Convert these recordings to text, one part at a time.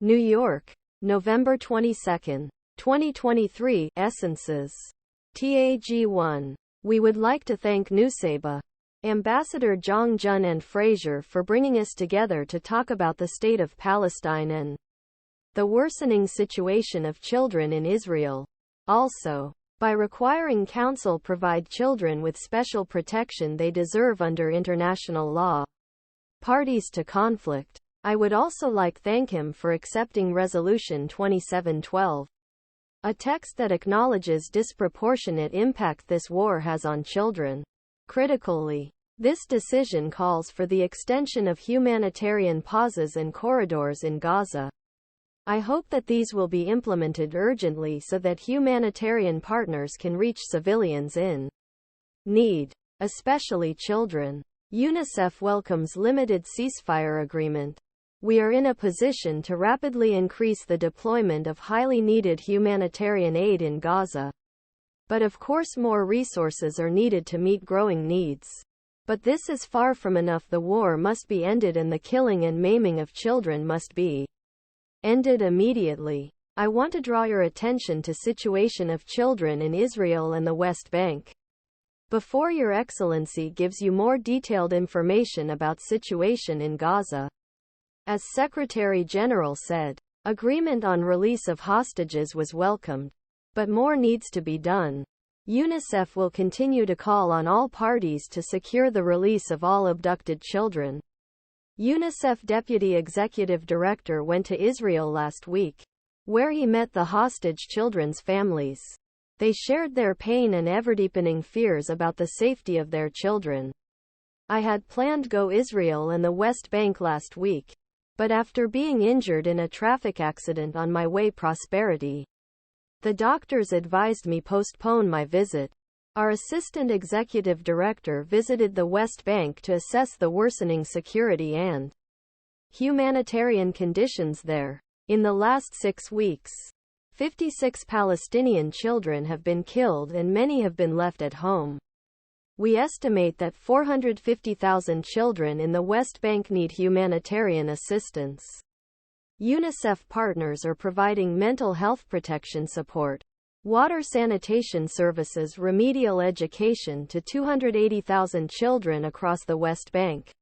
New York, November 22, 2023. Escences. TAG1. We would like to thank Nusseibeh, Ambassador Zhang Jun and Frazier for bringing us together to talk about the state of Palestine and the worsening situation of children in Israel. Also, by requiring Council provide children with special protection they deserve under international law. Parties to conflict. I would also like thank him for accepting Resolution 2712, a text that acknowledges disproportionate impact this war has on children. Critically, this decision calls for the extension of humanitarian pauses and corridors in Gaza. I hope that these will be implemented urgently so that humanitarian partners can reach civilians in need, especially children. UNICEF welcomes limited ceasefire agreement. We are in a position to rapidly increase the deployment of highly needed humanitarian aid in Gaza. But of course more resources are needed to meet growing needs. But this is far from enough. The war must be ended and the killing and maiming of children must be ended immediately. I want to draw your attention to situation of children in Israel and the West Bank. Before Your Excellency gives you more detailed information about situation in Gaza. As Secretary General said, agreement on release of hostages was welcomed, but more needs to be done. UNICEF will continue to call on all parties to secure the release of all abducted children. UNICEF Deputy Executive Director went to Israel last week, where he met the hostage children's families. They shared their pain and ever-deepening fears about the safety of their children. I had planned go Israel and the West Bank last week, but after being injured in a traffic accident on my way prosperity, the doctors advised me postpone my visit. Our Assistant Executive Director visited the West Bank to assess the worsening security and humanitarian conditions there. In the last 6 weeks, 56 Palestinian children have been killed and many have been left at home. We estimate that 450,000 children in the West Bank need humanitarian assistance. UNICEF partners are providing mental health protection support, water sanitation services, remedial education to 280,000 children across the West Bank.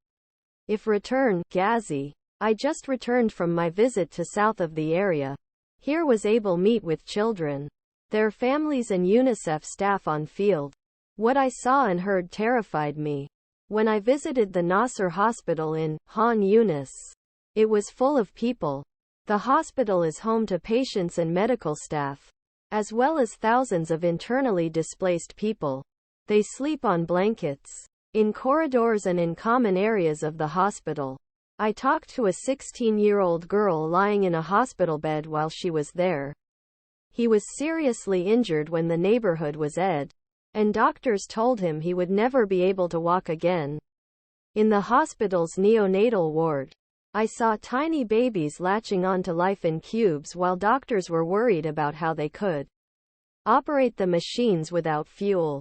If return, Gazze. I just returned from my visit to south of the area. Here was able meet with children, their families and UNICEF staff on field. What I saw and heard terrified me. When I visited the Nasser Hospital in Yunus, it was full of people. The hospital is home to patients and medical staff, as well as thousands of internally displaced people. They sleep on blankets, in corridors and in common areas of the hospital. I talked to a 16-year-old girl lying in a hospital bed while she was there. He was seriously injured when the neighborhood was and doctors told him he would never be able to walk again. In the hospital's neonatal ward, I saw tiny babies latching on to life in cubes while doctors were worried about how they could operate the machines without fuel.